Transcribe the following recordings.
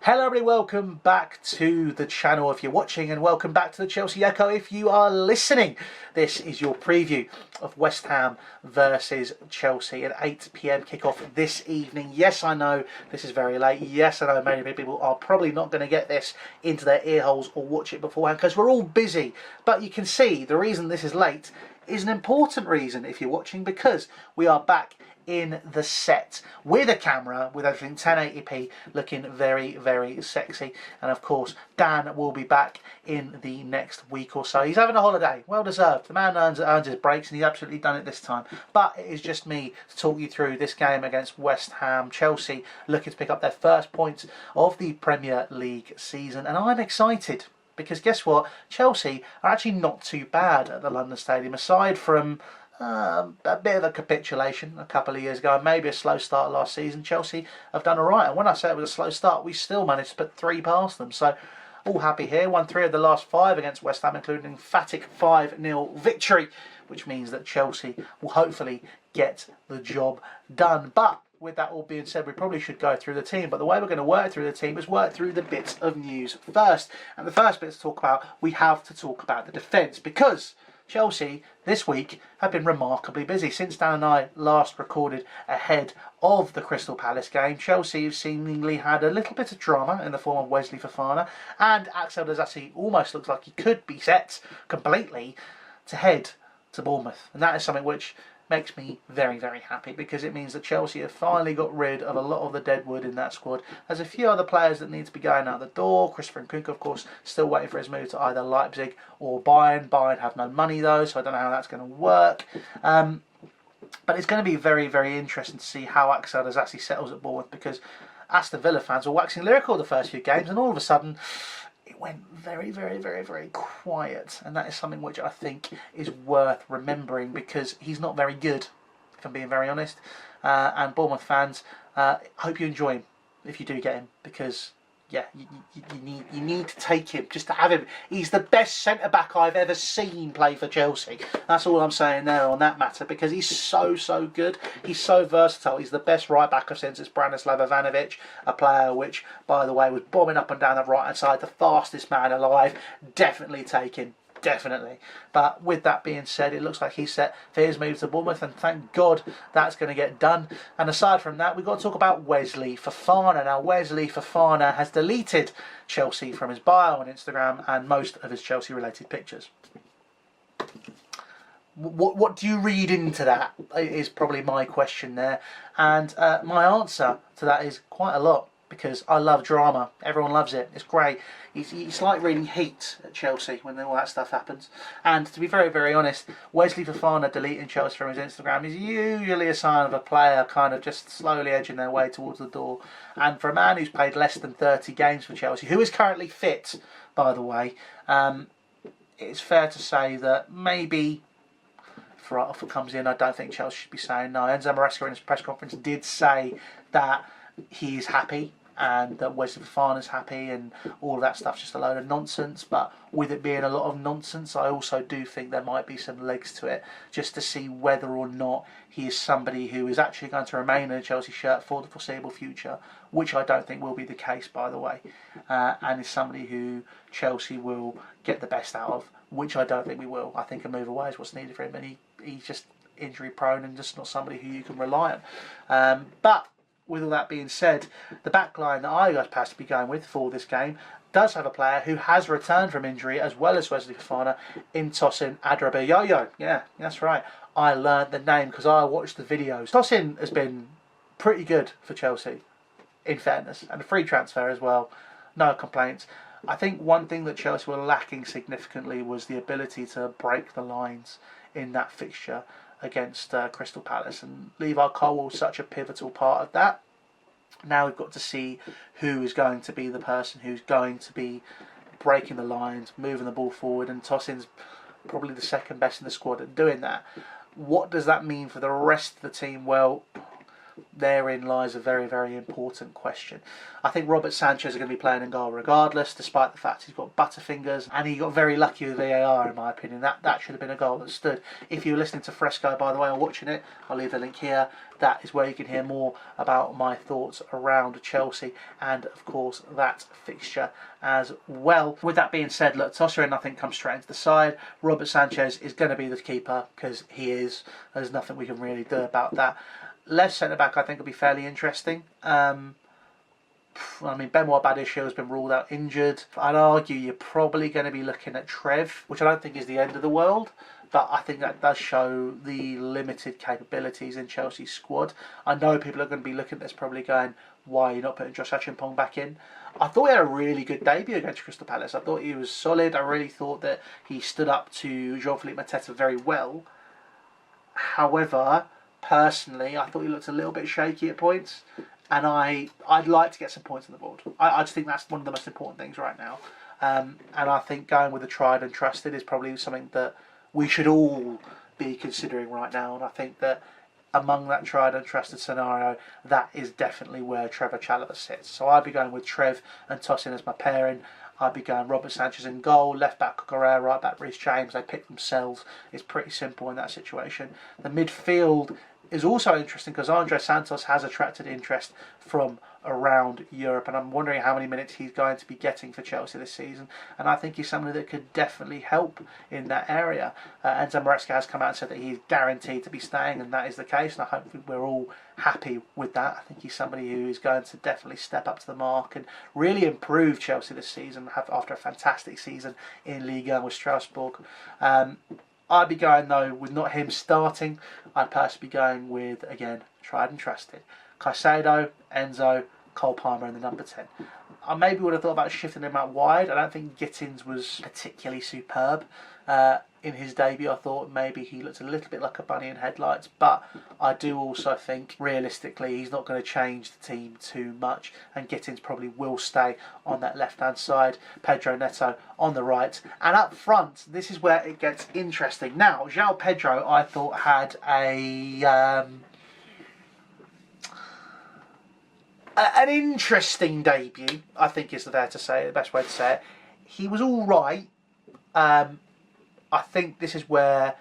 Hello everybody, welcome back to the channel if you're watching, and welcome back to the Chelsea Echo if you are listening. This is your preview of West Ham versus Chelsea, an 8 PM kickoff this evening. Yes, I know this is very late. Yes, I know many people are probably not going to get this into their ear holes or watch it beforehand because we're all busy. But you can see the reason this is late is an important reason if you're watching, because we are back in the set with a camera, with everything 1080p, looking very sexy. And of course Dan will be back in the next week or so. He's having a holiday, well deserved. The man earns his breaks, and he's absolutely done it this time. But it is just me to talk you through this game against West Ham. Chelsea looking to pick up their first points of the Premier League season, and I'm excited because guess what, Chelsea are actually not too bad at the London Stadium, aside from a bit of a capitulation a couple of years ago and maybe a slow start last season. Chelsea have done alright, and when I say it was a slow start, we still managed to put 3 past them, so all happy here. Won 3 of the last 5 against West Ham, including an emphatic 5-0 victory, which means that Chelsea will hopefully get the job done. But with that all being said, we probably should go through the team, but the way we're going to work through the team is work through the bits of news first. And the first bit to talk about, we have to talk about the defence, because Chelsea this week have been remarkably busy. Since Dan and I last recorded ahead of the Crystal Palace game, Chelsea have seemingly had a little bit of drama in the form of Wesley Fofana, and Axel Disasi almost looks like he could be set completely to head to Bournemouth. And that is something which makes me very happy, because it means that Chelsea have finally got rid of a lot of the dead wood in that squad. There's a few other players that need to be going out the door. Christopher Nkunku, of course, still waiting for his move to either Leipzig or Bayern. Bayern have no money though, so I don't know how that's going to work. But it's going to be very interesting to see how Axel Disasi settles at Bournemouth, because Aston Villa fans were waxing lyrical the first few games, and all of a sudden it went very quiet, and that is something which I think is worth remembering, because he's not very good, if I'm being very honest. And Bournemouth fans, hope you enjoy him if you do get him, because yeah, you need to take him just to have him. He's the best centre back I've ever seen play for Chelsea. That's all I'm saying there on that matter, because he's so good. He's so versatile. He's the best right back I've seen since Branislav Ivanovic, a player which, by the way, was bombing up and down the right hand side, the fastest man alive. Definitely take him. Definitely. But with that being said, it looks like he's set for his move to Bournemouth, and thank God that's going to get done. And aside from that, we've got to talk about Wesley Fofana. Now, Wesley Fofana has deleted Chelsea from his bio on Instagram and most of his Chelsea related pictures. What do you read into that is probably my question there, and my answer to that is quite a lot, because I love drama. Everyone loves it. It's great. It's like reading Heat at Chelsea when all that stuff happens. And to be very honest, Wesley Fofana deleting Chelsea from his Instagram is usually a sign of a player kind of just slowly edging their way towards the door. And for a man who's played less than 30 games for Chelsea, who is currently fit, by the way, it's fair to say that maybe if right offer comes in, I don't think Chelsea should be saying no. Enzo Maresca in his press conference did say that he's happy and that Wesley Fofana's happy, and all of that stuff's just a load of nonsense. But with it being a lot of nonsense, I also do think there might be some legs to it, just to see whether or not he is somebody who is actually going to remain in a Chelsea shirt for the foreseeable future, which I don't think will be the case, by the way, and is somebody who Chelsea will get the best out of, which I don't think we will. I think a move away is what's needed for him, and he's just injury prone and just not somebody who you can rely on. But with all that being said, the back line that I was supposed to be going with for this game does have a player who has returned from injury, as well as Wesley Fofana, in Tosin Adarabioyo. Yeah, that's right. I learned the name because I watched the videos. Tosin has been pretty good for Chelsea, in fairness, and a free transfer as well. No complaints. I think one thing that Chelsea were lacking significantly was the ability to break the lines in that fixture against Crystal Palace, and Levi Colwill was such a pivotal part of that. Now we've got to see who is going to be the person who's going to be breaking the lines, moving the ball forward, and Tosin's probably the second best in the squad at doing that. What does that mean for the rest of the team? Well, therein lies a very, very important question. I think Robert Sanchez is going to be playing in goal regardless, despite the fact he's got butterfingers, and he got very lucky with VAR, in my opinion. That should have been a goal that stood. If you were listening to Fresco, by the way, or watching it, I'll leave the link here. That is where you can hear more about my thoughts around Chelsea and, of course, that fixture as well. With that being said, look, tosser and nothing comes straight into the side. Robert Sanchez is going to be the keeper because he is. There's nothing we can really do about that. Left centre-back, I think, will be fairly interesting. I mean, Benoit Badiashile has been ruled out injured. I'd argue you're probably going to be looking at Trev, which I don't think is the end of the world. But I think that does show the limited capabilities in Chelsea's squad. I know people are going to be looking at this probably going, why are you not putting Josh Achimpong back in? I thought he had a really good debut against Crystal Palace. I thought he was solid. I really thought that he stood up to Jean-Philippe Mateta very well. However, personally, I thought he looked a little bit shaky at points. And I'd like to get some points on the board. I just think that's one of the most important things right now. And I think going with the tried and trusted is probably something that we should all be considering right now. And I think that among that tried and trusted scenario, that is definitely where Trevor Chalobah sits. So I'd be going with Trev and Tosin as my pairing. I'd be going Robert Sanchez in goal, left back Correa, right back Reece James. They pick themselves. It's pretty simple in that situation. The midfield is also interesting because Andre Santos has attracted interest from around Europe, and I'm wondering how many minutes he's going to be getting for Chelsea this season, and I think he's somebody that could definitely help in that area. Enzo Maresca has come out and said that he's guaranteed to be staying, and that is the case, and I hope we're all happy with that. I think he's somebody who is going to definitely step up to the mark and really improve Chelsea this season after a fantastic season in Ligue 1 with Strasbourg. I'd be going, though, with not him starting. I'd personally be going with, again, tried and trusted. Caicedo, Enzo, Cole Palmer in the number 10. I maybe would have thought about shifting him out wide. I don't think Gittins was particularly superb in his debut. I thought maybe he looked a little bit like a bunny in headlights, but I do also think realistically he's not going to change the team too much, and Gittins probably will stay on that left-hand side. Pedro Neto on the right, and up front, this is where it gets interesting. Now, Joao Pedro, I thought, had an interesting debut, I think is the best way to say it. He was all right. I think this is where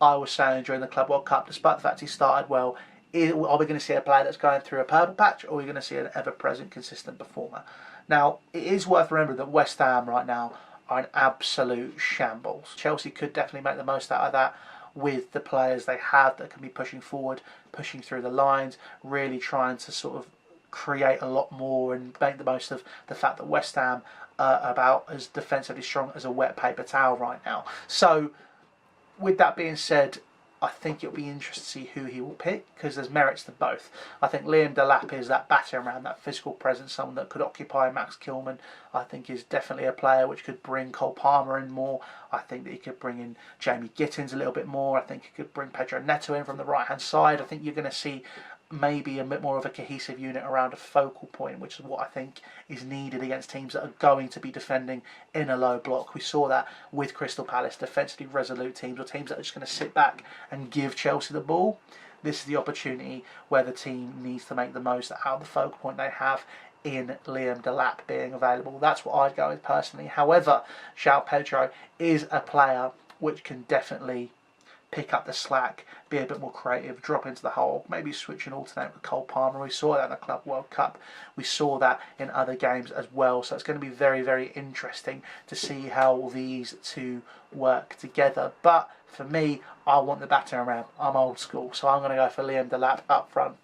I was saying during the Club World Cup, despite the fact he started well, are we going to see a player that's going through a purple patch, or are we going to see an ever-present, consistent performer? Now, it is worth remembering that West Ham right now are an absolute shambles. Chelsea could definitely make the most out of that with the players they have that can be pushing forward, pushing through the lines, really trying to sort of create a lot more and make the most of the fact that West Ham are about as defensively strong as a wet paper towel right now. So with that being said, I think it'll be interesting to see who he will pick, because there's merits to both. I think Liam Delap is that battering ram, that physical presence, someone that could occupy Max Kilman. I think is definitely a player which could bring Cole Palmer in more. I think that he could bring in Jamie Gittins a little bit more. I think he could bring Pedro Neto in from the right-hand side. I think you're going to see maybe a bit more of a cohesive unit around a focal point, which is what I think is needed against teams that are going to be defending in a low block. We saw that with Crystal Palace, defensively resolute teams, or teams that are just going to sit back and give Chelsea the ball. This is the opportunity where the team needs to make the most out of the focal point they have in Liam Delap being available. That's what I'd go with personally. However, Joao Pedro is a player which can definitely pick up the slack, be a bit more creative, drop into the hole, maybe switch and alternate with Cole Palmer. We saw that in the Club World Cup. We saw that in other games as well. So it's going to be very, very interesting to see how these two work together. But for me, I want the battering ram. I'm old school, so I'm going to go for Liam Delap up front.